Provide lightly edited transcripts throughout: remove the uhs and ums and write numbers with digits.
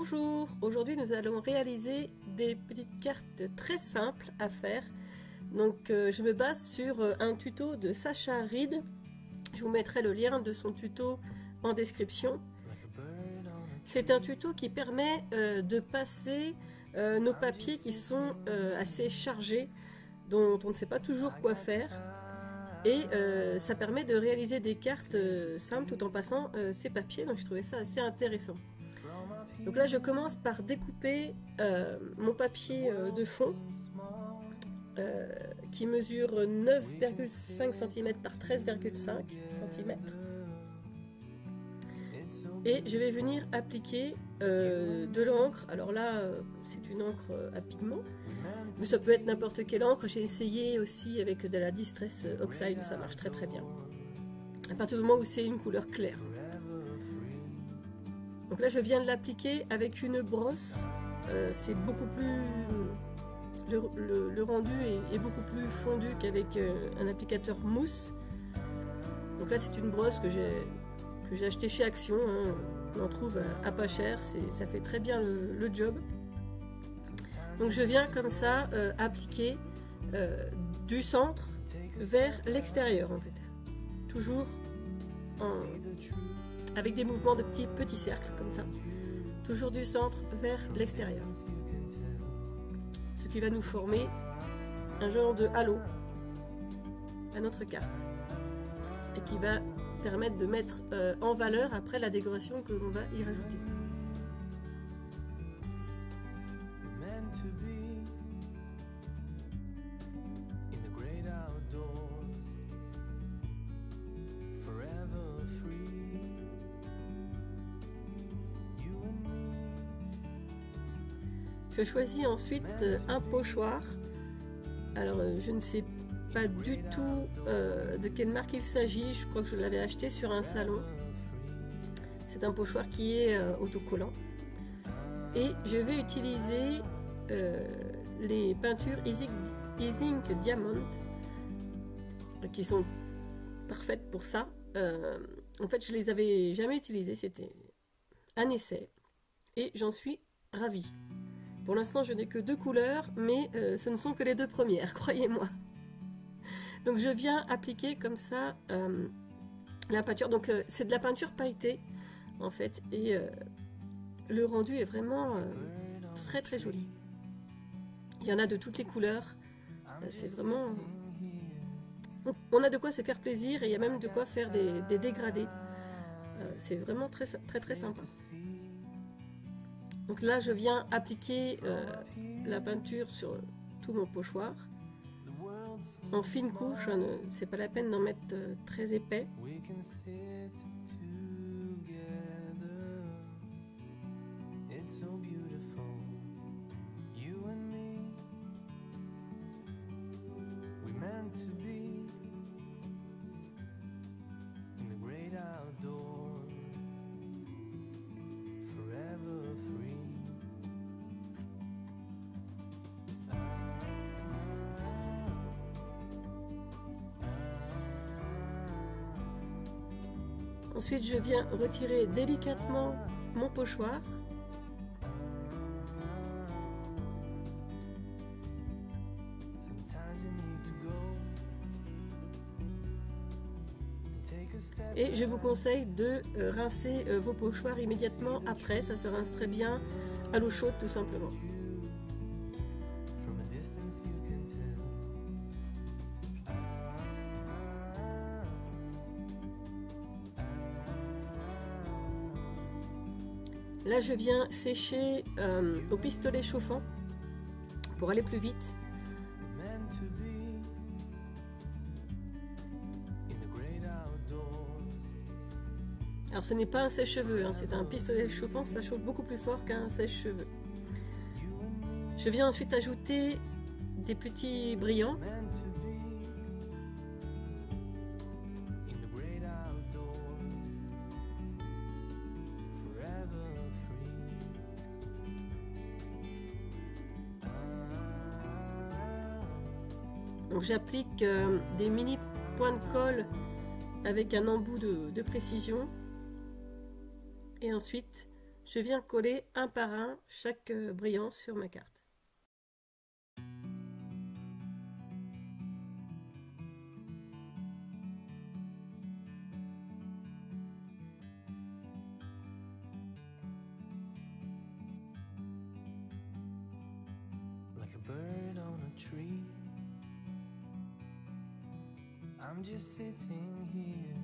Bonjour, aujourd'hui nous allons réaliser des petites cartes très simples à faire. Donc je me base sur un tuto de Sacha Reed. Je vous mettrai le lien de son tuto en description. C'est un tuto qui permet de passer nos papiers qui sont assez chargés, dont on ne sait pas toujours quoi faire. Et ça permet de réaliser des cartes simples tout en passant ces papiers, donc je trouvais ça assez intéressant. Donc là je commence par découper mon papier de fond qui mesure 9,5 cm par 13,5 cm. Et je vais venir appliquer de l'encre. Alors là c'est une encre à pigment, mais ça peut être n'importe quelle encre. J'ai essayé aussi avec de la Distress Oxide, ça marche très très bien. À partir du moment où c'est une couleur claire. Donc là je viens de l'appliquer avec une brosse, c'est beaucoup plus... Le rendu est beaucoup plus fondu qu'avec un applicateur mousse. Donc là c'est une brosse que j'ai acheté chez Action, hein. On en trouve à pas cher, ça fait très bien le job. Donc je viens comme ça appliquer du centre vers l'extérieur en fait, toujours avec des mouvements de petits cercles comme ça, toujours du centre vers l'extérieur, ce qui va nous former un genre de halo à notre carte et qui va permettre de mettre en valeur après la décoration que l'on va y rajouter. Je choisis ensuite un pochoir. Alors je ne sais pas du tout de quelle marque il s'agit, je crois que je l'avais acheté sur un salon. C'est un pochoir qui est autocollant. Et je vais utiliser les peintures Ink Diamond qui sont parfaites pour ça. En fait je les avais jamais utilisées, c'était un essai et j'en suis ravie. Pour l'instant, je n'ai que 2 couleurs, mais ce ne sont que les 2 premières, croyez-moi. Donc je viens appliquer comme ça la peinture. Donc c'est de la peinture pailletée, en fait, et le rendu est vraiment très très joli. Il y en a de toutes les couleurs. C'est vraiment... On a de quoi se faire plaisir et il y a même de quoi faire des dégradés. C'est vraiment très très très sympa. Donc là je viens appliquer la peinture sur tout mon pochoir en fine couche, hein, c'est pas la peine d'en mettre très épais. Ensuite, je viens retirer délicatement mon pochoir. Et je vous conseille de rincer vos pochoirs immédiatement après, ça se rince très bien à l'eau chaude tout simplement. Là je viens sécher au pistolet chauffant pour aller plus vite. Alors ce n'est pas un sèche-cheveux, hein, c'est un pistolet chauffant, ça chauffe beaucoup plus fort qu'un sèche-cheveux. Je viens ensuite ajouter des petits brillants. Donc j'applique des mini points de colle avec un embout de précision. Et ensuite, je viens coller un par un chaque brillant sur ma carte. Like a bird on a tree, I'm just sitting here.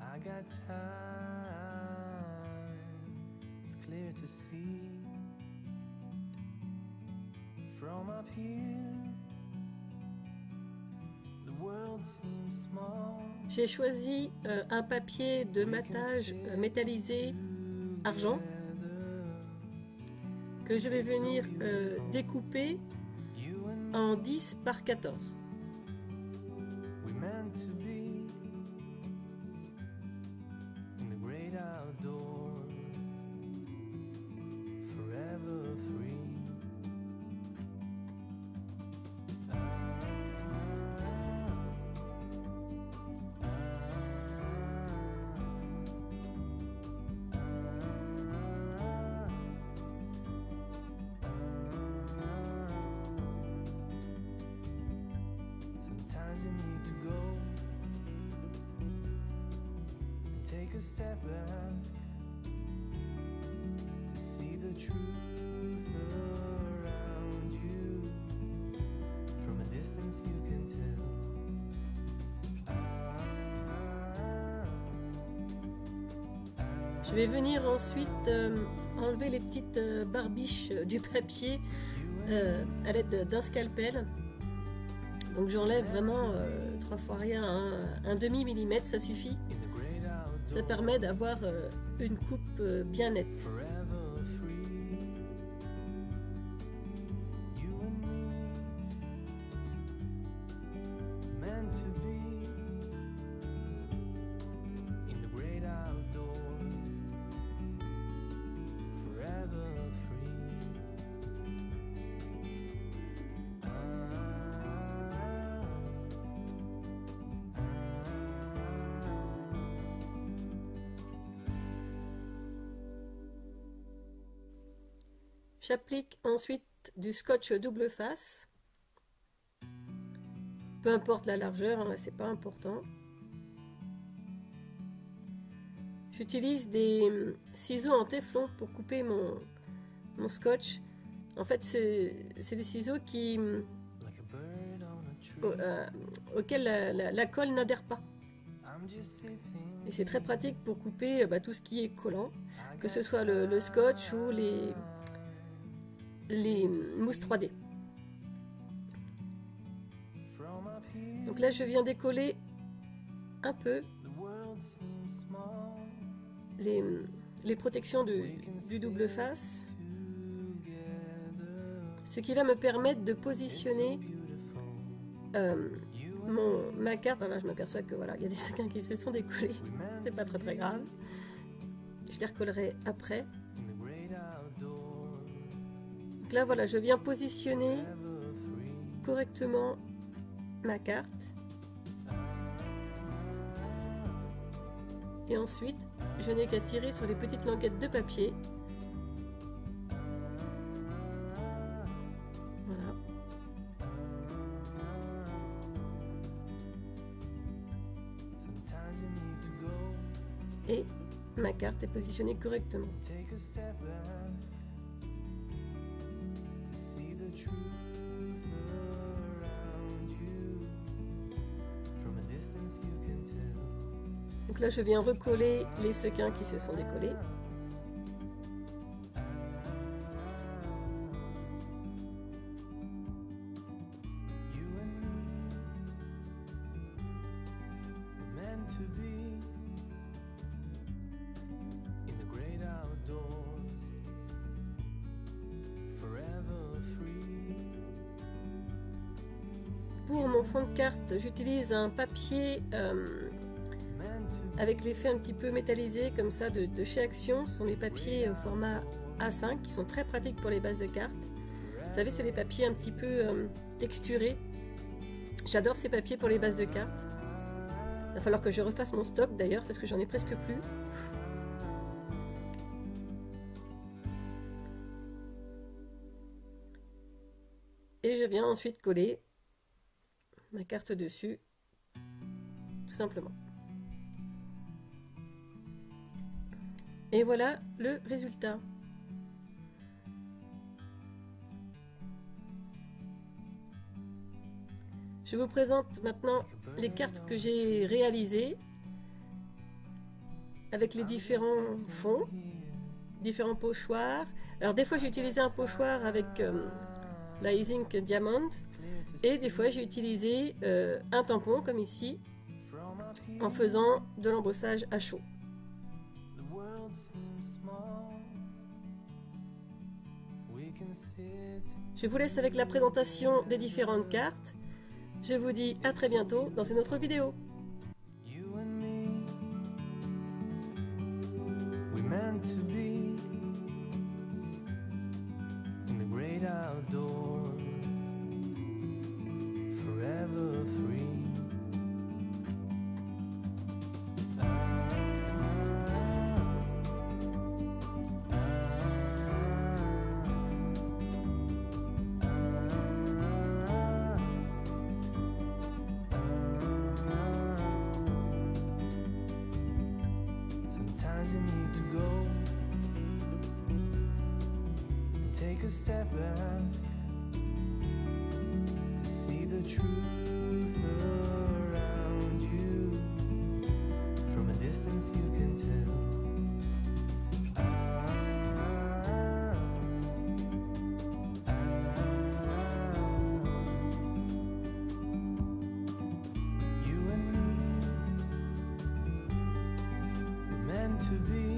I got time, it's clear to see. From up here, the world seems small. J'ai choisi un papier de matage métallisé argent que je vais venir découper en 10 par 14. We meant to be in the great outdoors, forever free. Sometimes you need to go and take a step back to see the truth around you. From a distance you can tell. Je vais venir ensuite enlever les petites barbiches du papier à l'aide d'un scalpel. Donc j'enlève vraiment 3 fois rien, un demi millimètre, ça suffit. Ça permet d'avoir une coupe bien nette. Forever free, you and me, meant to be in the great outdoors, forever free. J'applique ensuite du scotch double face. Peu importe la largeur, hein, c'est pas important. J'utilise des ciseaux en téflon pour couper mon scotch. En fait, c'est des ciseaux qui, Like a bird on a tree, auxquels la colle n'adhère pas. I'm just sitting. Et c'est très pratique pour couper tout ce qui est collant, que ce soit le scotch ou les mousses 3D. From up here, Donc là, je viens décoller un peu the world seems small. les protections du double face, ce qui va me permettre de positionner ma carte. Alors là, je m'aperçois que voilà, il y a des sequins qui se sont décollés, c'est pas très grave. Je les recollerai après. In the great outdoors, Donc là, voilà, je viens positionner forever free. correctement ma carte. Et ensuite, je n'ai qu'à tirer sur les petites languettes de papier. Voilà. Sometimes you need to go, Et ma carte est positionnée correctement. take a step back to see the truth around you. From a distance you can tell. Donc là, je viens recoller les sequins qui se sont décollés. You and me, meant to be in the great outdoors, forever free. Pour mon fond de carte, j'utilise un papier Meant to be avec l'effet un petit peu métallisé comme ça de chez Action. Ce sont les papiers au format A5 qui sont très pratiques pour les bases de cartes. Vous savez, c'est les papiers un petit peu texturés. J'adore ces papiers pour les bases de cartes. Il va falloir que je refasse mon stock d'ailleurs parce que j'en ai presque plus. viens ensuite coller ma carte dessus, tout simplement. Et voilà le résultat. Je vous présente maintenant les cartes que j'ai réalisées avec les différents fonds, différents pochoirs. Alors des fois j'ai utilisé un pochoir avec la Ink Diamond et des fois j'ai utilisé un tampon comme ici en faisant de l'embossage à chaud. Je vous laisse avec la présentation des différentes cartes. Je vous dis à très bientôt dans une autre vidéo. Meant to be in the great outdoors, forever free. Sometimes you need to go and take a step back to see the truth around you. From a distance you can tell. You and me, we're meant to be.